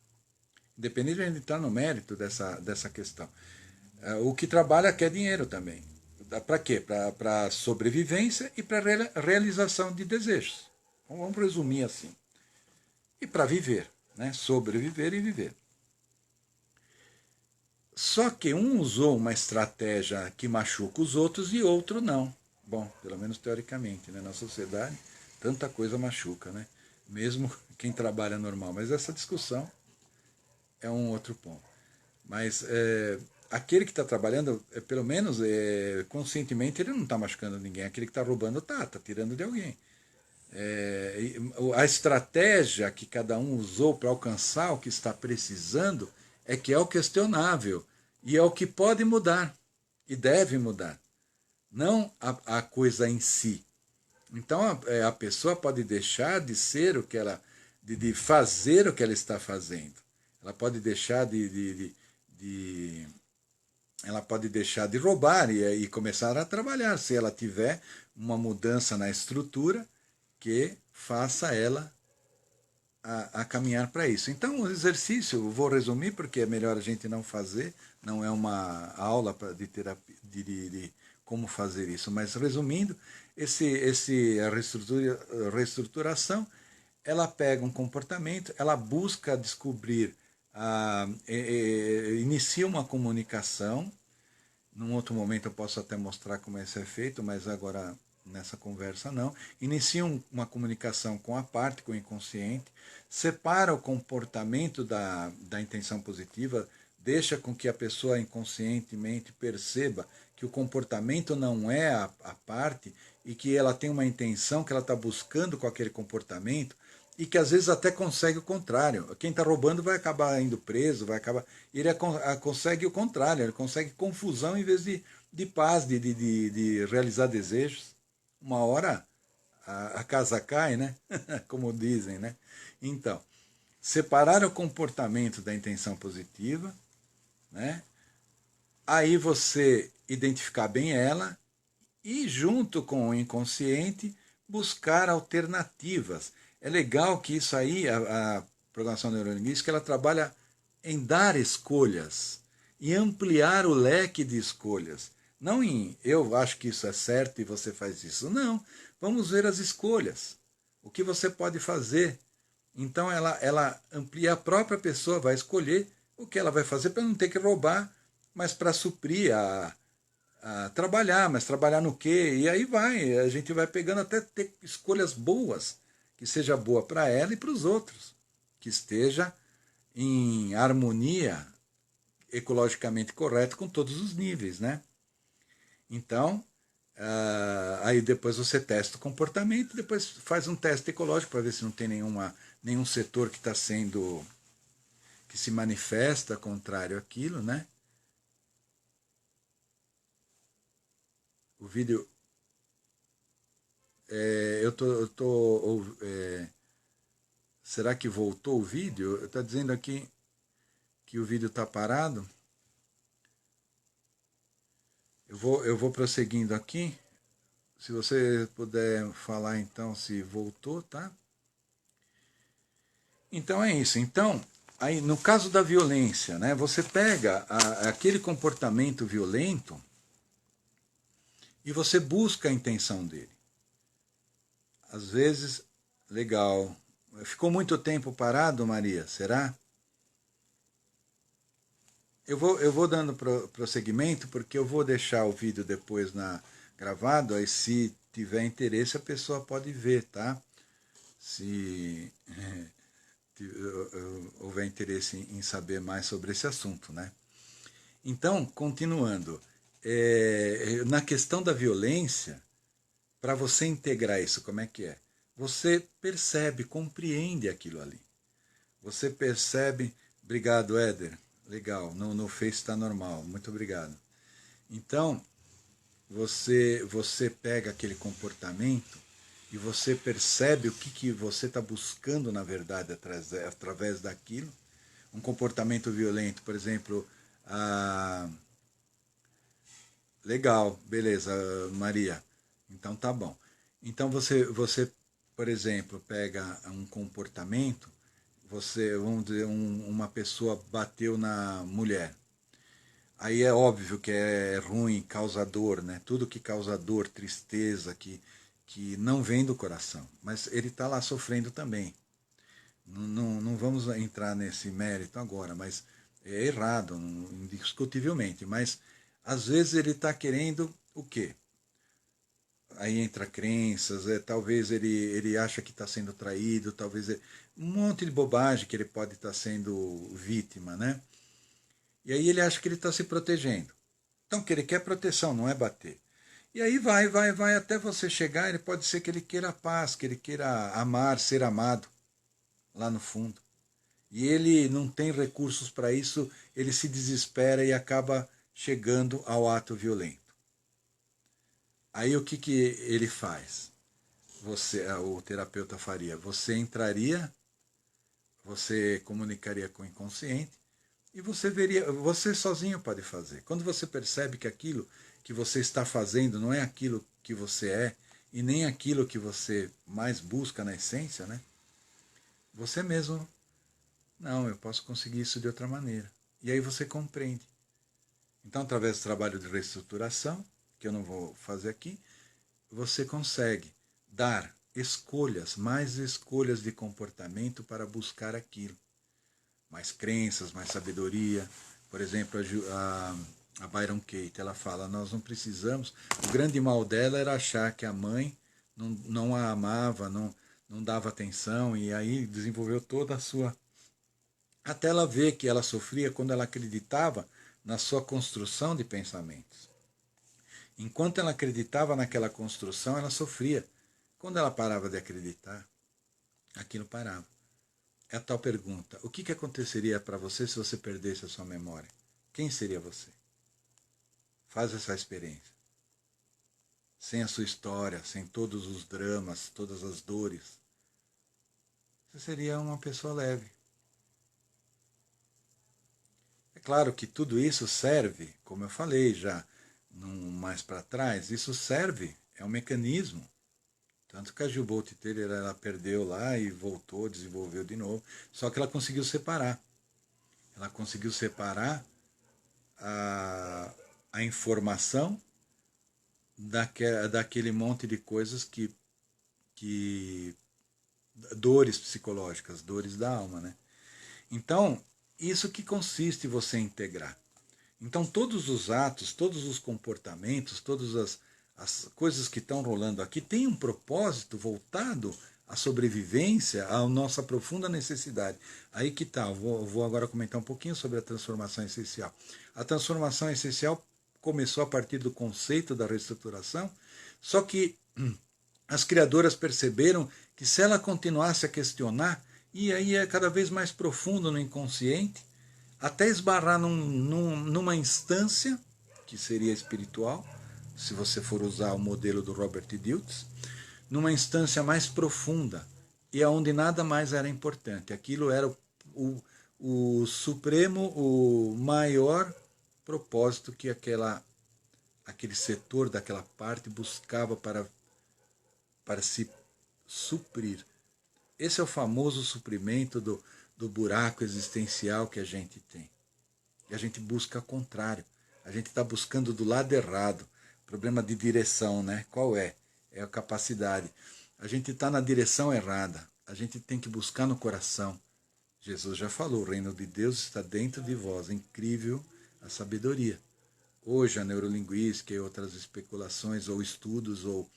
Independente de entrar no mérito dessa questão. O que trabalha quer dinheiro também. Para quê? Para sobrevivência e para realização de desejos. Então, vamos resumir assim. E para viver, né? Sobreviver e viver. Só que um usou uma estratégia que machuca os outros e outro não. Bom, pelo menos teoricamente, né? Na sociedade, tanta coisa machuca, né? Mesmo quem trabalha normal. Mas essa discussão é um outro ponto. Mas aquele que está trabalhando, pelo menos conscientemente, ele não está machucando ninguém. Aquele que está roubando está tirando de alguém. A estratégia que cada um usou para alcançar o que está precisando é que é o questionável e é o que pode mudar e deve mudar, não a coisa em si. Então a pessoa pode deixar de ser o que ela, de fazer o que ela está fazendo. Ela pode deixar de ela pode deixar de roubar e começar a trabalhar se ela tiver uma mudança na estrutura que faça ela a caminhar para isso. Então, o exercício, vou resumir porque é melhor a gente não fazer, não é uma aula de terapia, de como fazer isso, mas resumindo, a reestruturação, ela pega um comportamento, ela busca descobrir, inicia uma comunicação. Num outro momento eu posso até mostrar como isso é feito, mas agora nessa conversa não. Inicia uma comunicação com a parte, com o inconsciente, separa o comportamento da intenção positiva, deixa com que a pessoa inconscientemente perceba que o comportamento não é a parte e que ela tem uma intenção que ela está buscando com aquele comportamento e que às vezes até consegue o contrário. Quem está roubando vai acabar indo preso, vai acabar. Ele consegue o contrário, ele consegue confusão em vez de paz, de realizar desejos. Uma hora a casa cai, né? Como dizem, né? Então, separar o comportamento da intenção positiva, né? Aí você identificar bem ela e, junto com o inconsciente, buscar alternativas. É legal que isso aí, a programação neurolinguística, ela trabalha em dar escolhas e ampliar o leque de escolhas. Não em eu acho que isso é certo e você faz isso. Não. Vamos ver as escolhas. O que você pode fazer. Então ela amplia, a própria pessoa vai escolher o que ela vai fazer para não ter que roubar, mas para suprir a trabalhar, mas trabalhar no quê? E aí a gente vai pegando até ter escolhas boas, que seja boa para ela e para os outros, que esteja em harmonia ecologicamente correta com todos os níveis, né? Então, aí depois você testa o comportamento, depois faz um teste ecológico para ver se não tem nenhum setor que está sendo, que se manifesta contrário àquilo, né? O vídeo, será que voltou o vídeo? Está dizendo aqui que o vídeo está parado. Eu vou prosseguindo aqui. Se você puder falar então se voltou, tá? Então é isso. Então, aí no caso da violência, né, você pega aquele comportamento violento e você busca a intenção dele. Às vezes, legal. Ficou muito tempo parado, Maria? Será? Eu vou dando prosseguimento, porque eu vou deixar o vídeo depois gravado, aí se tiver interesse a pessoa pode ver, tá? Se houver interesse em saber mais sobre esse assunto, né? Então, continuando, na questão da violência, para você integrar isso, como é que é? Você percebe, compreende aquilo ali. Você percebe. Obrigado, Éder. Legal, no Face está normal. Muito obrigado. Então, você pega aquele comportamento e você percebe o que você está buscando, na verdade, através daquilo. Um comportamento violento, por exemplo, legal, beleza, Maria. Então tá bom. Então você, por exemplo, pega um comportamento, vamos dizer, uma pessoa bateu na mulher. Aí é óbvio que é ruim, causa dor, né? Tudo que causa dor, tristeza, que não vem do coração. Mas ele está lá sofrendo também. Não vamos entrar nesse mérito agora, mas é errado, indiscutivelmente. Mas às vezes ele está querendo o quê? Aí entra crenças, talvez ele acha que está sendo traído, talvez um monte de bobagem que ele pode estar sendo vítima, né? E aí ele acha que ele está se protegendo. Então, que ele quer proteção, não é bater. E aí vai, até você chegar, ele pode ser que ele queira paz, que ele queira amar, ser amado, lá no fundo. E ele não tem recursos para isso, ele se desespera e acaba chegando ao ato violento. Aí o que ele faz? O terapeuta faria? Você entraria, você comunicaria com o inconsciente e você veria, você sozinho pode fazer. Quando você percebe que aquilo que você está fazendo não é aquilo que você é e nem aquilo que você mais busca na essência, né? Você mesmo, não, eu posso conseguir isso de outra maneira. E aí você compreende. Então, através do trabalho de reestruturação, que eu não vou fazer aqui, você consegue dar escolhas, mais escolhas de comportamento para buscar aquilo. Mais crenças, mais sabedoria. Por exemplo, a Byron Katie, ela fala, nós não precisamos... O grande mal dela era achar que a mãe não a amava, não dava atenção, e aí desenvolveu toda a sua... Até ela ver que ela sofria quando ela acreditava na sua construção de pensamentos. Enquanto ela acreditava naquela construção, ela sofria. Quando ela parava de acreditar, aquilo parava. É a tal pergunta: o que aconteceria para você se você perdesse a sua memória? Quem seria você? Faz essa experiência. Sem a sua história, sem todos os dramas, todas as dores. Você seria uma pessoa leve. É claro que tudo isso serve, como eu falei já mais para trás, isso serve, é um mecanismo. Tanto que a Jill Bolte Taylor, ela perdeu lá e voltou, desenvolveu de novo. Só que ela conseguiu separar. Ela conseguiu separar a informação daquele monte de coisas que dores psicológicas, dores da alma, né? Então, isso que consiste você integrar. Então, todos os atos, todos os comportamentos, todas as coisas que estão rolando aqui têm um propósito voltado à sobrevivência, à nossa profunda necessidade. Aí que tá, vou agora comentar um pouquinho sobre a transformação essencial. A transformação essencial começou a partir do conceito da reestruturação, só que as criadoras perceberam que se ela continuasse a questionar, e aí é cada vez mais profundo no inconsciente, até esbarrar numa instância, que seria espiritual, se você for usar o modelo do Robert Dilts, numa instância mais profunda, e aonde nada mais era importante. Aquilo era o supremo, o maior propósito que aquele setor daquela parte buscava para se suprir. Esse é o famoso suprimento do buraco existencial que a gente tem. E a gente busca ao contrário. A gente está buscando do lado errado. Problema de direção, né? Qual é? É a capacidade. A gente está na direção errada. A gente tem que buscar no coração. Jesus já falou, o reino de Deus está dentro de vós. É incrível a sabedoria. Hoje a neurolinguística e outras especulações ou estudos, ou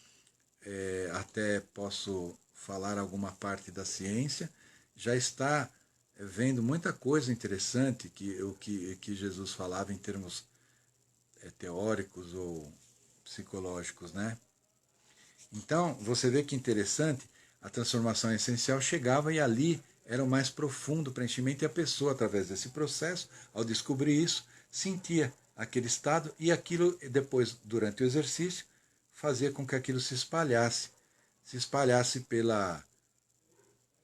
até posso falar alguma parte da ciência, já está vendo muita coisa interessante que Jesus falava em termos teóricos ou psicológicos, né? Então, você vê que interessante, a transformação essencial chegava e ali era o mais profundo preenchimento, e a pessoa, através desse processo, ao descobrir isso, sentia aquele estado, e aquilo depois, durante o exercício, fazia com que aquilo se espalhasse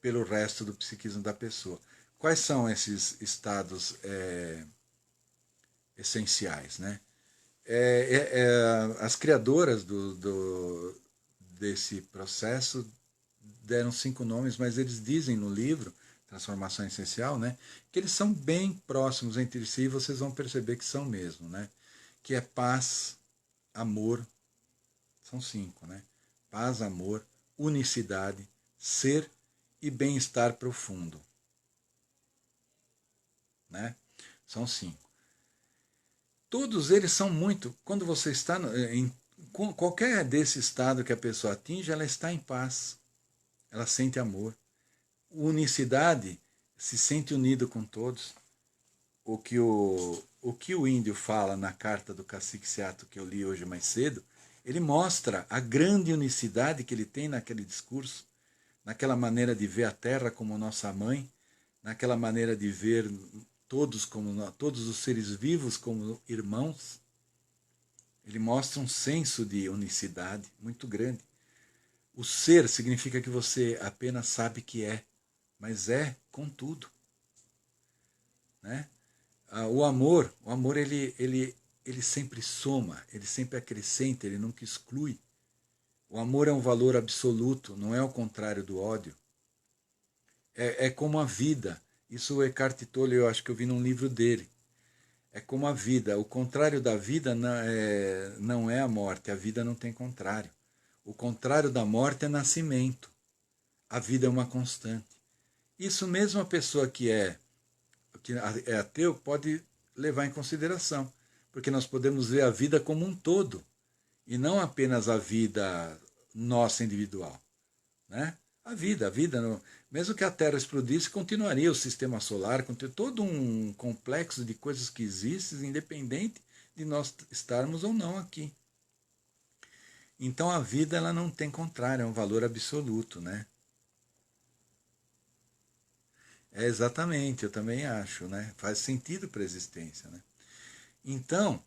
pelo resto do psiquismo da pessoa. Quais são esses estados essenciais, né? As criadoras desse processo deram 5 nomes, mas eles dizem no livro, Transformação Essencial, né? Que eles são bem próximos entre si e vocês vão perceber que são mesmo, né? Que é paz, amor, são 5, né? Paz, amor, unicidade, ser e bem-estar profundo, né? São 5. Todos eles são muito. Quando você está em qualquer desse estado que a pessoa atinge, ela está em paz, ela sente amor. Unicidade, se sente unido com todos. O que o índio fala na carta do Cacique Seato que eu li hoje mais cedo, ele mostra a grande unicidade que ele tem naquele discurso, naquela maneira de ver a terra como nossa mãe, naquela maneira de ver todos os seres vivos como irmãos. Ele mostra um senso de unicidade muito grande. O ser significa que você apenas sabe que é, mas é com tudo, né? O amor ele sempre soma, ele sempre acrescenta, ele nunca exclui. O amor é um valor absoluto, não é o contrário do ódio. É como a vida. Isso o Eckhart Tolle, eu acho que eu vi num livro dele. É como a vida. O contrário da vida não é a morte. A vida não tem contrário. O contrário da morte é nascimento. A vida é uma constante. Isso mesmo a pessoa que é ateu pode levar em consideração, porque nós podemos ver a vida como um todo e não apenas a vida nossa individual, né? A vida, mesmo que a Terra explodisse, continuaria o sistema solar, com todo um complexo de coisas que existem, independente de nós estarmos ou não aqui. Então a vida ela não tem contrário, é um valor absoluto, né? É exatamente, eu também acho, né? Faz sentido para a existência, né? Então,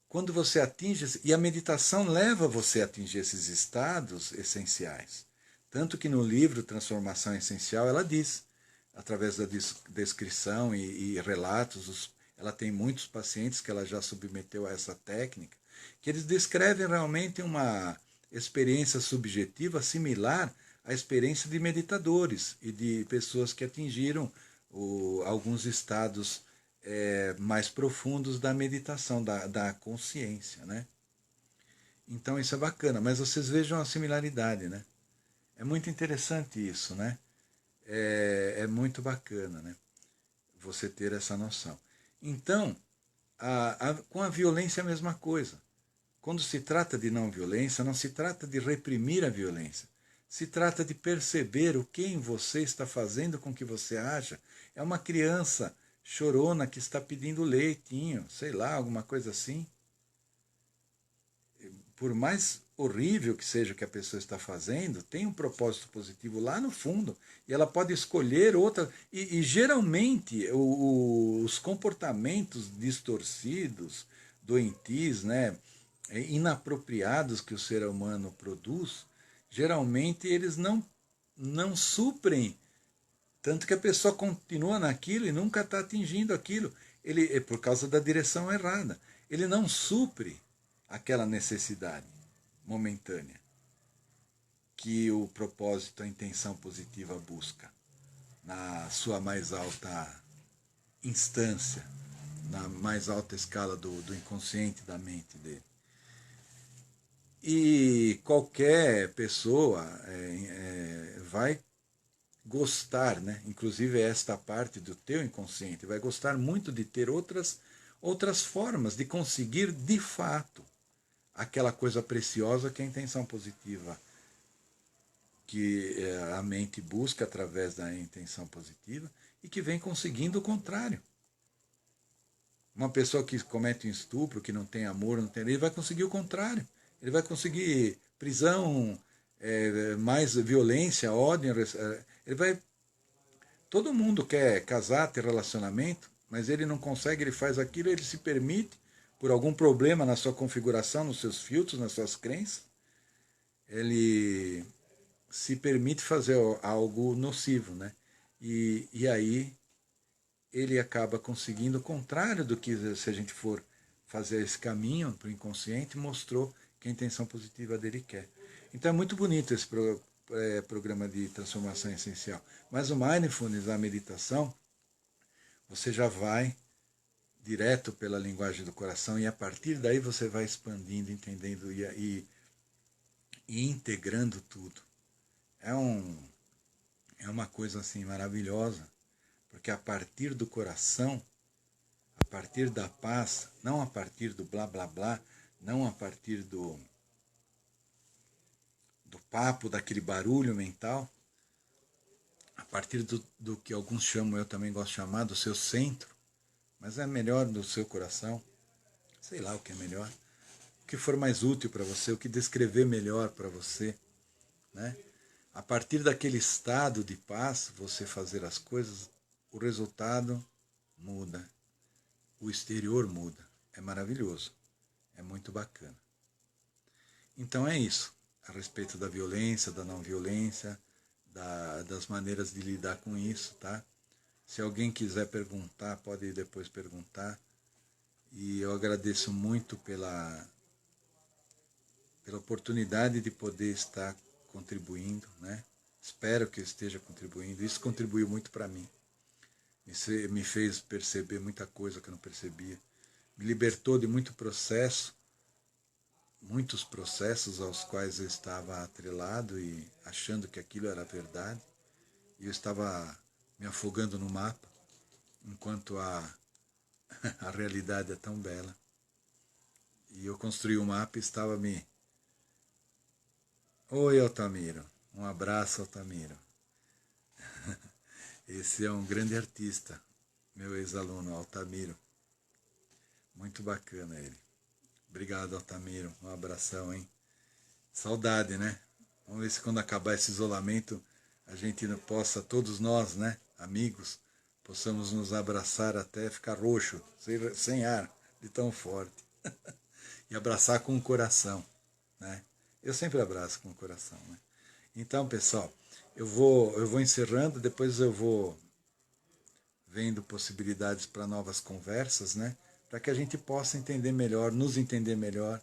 quando você atinge, e a meditação leva você a atingir esses estados essenciais. Tanto que no livro Transformação Essencial ela diz, através da descrição e relatos, ela tem muitos pacientes que ela já submeteu a essa técnica, que eles descrevem realmente uma experiência subjetiva similar à experiência de meditadores e de pessoas que atingiram alguns estados mais profundos da meditação, da consciência, né? Então isso é bacana, mas vocês vejam a similaridade, né? É muito interessante isso, né? É muito bacana, né? Você ter essa noção. Então, com a violência é a mesma coisa. Quando se trata de não violência, não se trata de reprimir a violência. Se trata de perceber o que em você está fazendo com que você haja. É uma criança chorona que está pedindo leitinho, sei lá, alguma coisa assim. Por mais horrível que seja o que a pessoa está fazendo, tem um propósito positivo lá no fundo. E ela pode escolher outra. E geralmente os comportamentos distorcidos, doentios, né, inapropriados que o ser humano produz, geralmente eles não suprem. Tanto que a pessoa continua naquilo e nunca está atingindo aquilo. Ele é por causa da direção errada. Ele não supre aquela necessidade momentânea que o propósito, a intenção positiva busca na sua mais alta instância, na mais alta escala do inconsciente da mente dele. E qualquer pessoa vai gostar, né? Inclusive esta parte do teu inconsciente vai gostar muito de ter outras formas de conseguir de fato aquela coisa preciosa que é a intenção positiva, que a mente busca através da intenção positiva e que vem conseguindo o contrário. Uma pessoa que comete um estupro, que não tem amor, não tem, ele vai conseguir o contrário. Ele vai conseguir prisão, mais violência, ódio. Ele vai. Todo mundo quer casar, ter relacionamento, mas ele não consegue, ele faz aquilo, ele se permite, por algum problema na sua configuração, nos seus filtros, nas suas crenças, ele se permite fazer algo nocivo, né? E aí ele acaba conseguindo o contrário do que, se a gente for fazer esse caminho para o inconsciente, mostrou que a intenção positiva dele quer. Então é muito bonito programa de transformação essencial. Mas o Mindfulness, a meditação, você já vai direto pela linguagem do coração e a partir daí você vai expandindo, entendendo e integrando tudo. É uma coisa assim maravilhosa, porque a partir do coração, a partir da paz, não a partir do blá blá blá, não a partir do papo, daquele barulho mental, a partir do que alguns chamam, eu também gosto de chamar, do seu centro, mas é melhor do seu coração, sei lá o que é melhor, o que for mais útil para você, o que descrever melhor para você, né? A partir daquele estado de paz, você fazer as coisas, o resultado muda, o exterior muda, é maravilhoso, é muito bacana. Então é isso, a respeito da violência, da não violência, das maneiras de lidar com isso, tá? Se alguém quiser perguntar, pode depois perguntar. E eu agradeço muito pela oportunidade de poder estar contribuindo, né? Espero que eu esteja contribuindo. Isso contribuiu muito para mim. Me fez perceber muita coisa que eu não percebia. Me libertou de muitos processos aos quais eu estava atrelado e achando que aquilo era verdade. E eu estava me afogando no mapa, enquanto a realidade é tão bela. E eu construí um mapa e estava me... Oi, Altamiro. Um abraço, Altamiro. Esse é um grande artista, meu ex-aluno, Altamiro. Muito bacana ele. Obrigado, Altamiro. Um abração, hein? Saudade, né? Vamos ver se quando acabar esse isolamento, a gente possa, todos nós, né, amigos, possamos nos abraçar até ficar roxo, sem ar, de tão forte. E abraçar com o coração, né? Eu sempre abraço com o coração, né? Então, pessoal, eu vou encerrando, depois eu vou vendo possibilidades para novas conversas, né? Para que a gente possa entender melhor, nos entender melhor.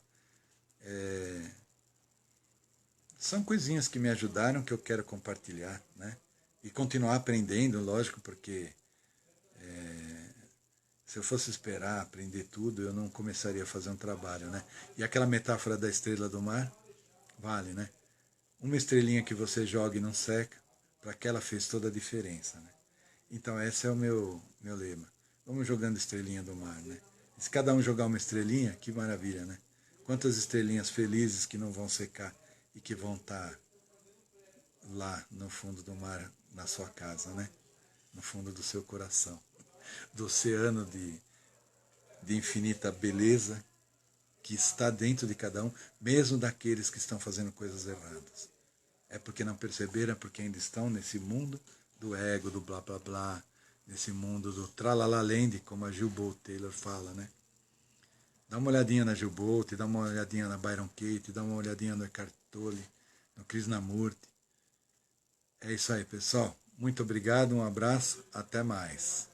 São coisinhas que me ajudaram, que eu quero compartilhar, né? E continuar aprendendo, lógico, porque se eu fosse esperar aprender tudo, eu não começaria a fazer um trabalho, né? E aquela metáfora da estrela do mar, vale, né? Uma estrelinha que você joga e não seca, para aquela fez toda a diferença, né? Então esse é o meu lema. Vamos jogando estrelinha do mar, né? E se cada um jogar uma estrelinha, que maravilha, né? Quantas estrelinhas felizes que não vão secar e que vão estar lá no fundo do mar, na sua casa, né? No fundo do seu coração. Do oceano de infinita beleza que está dentro de cada um, mesmo daqueles que estão fazendo coisas erradas. É porque não perceberam, é porque ainda estão nesse mundo do ego, do blá blá blá, nesse mundo do tralalalende, como a Jill Bolte Taylor fala, né? Dá uma olhadinha na Jill Bolte, dá uma olhadinha na Byron Katie, dá uma olhadinha no Eckhart Tolle, no Krishnamurti. É isso aí, pessoal. Muito obrigado, um abraço, até mais.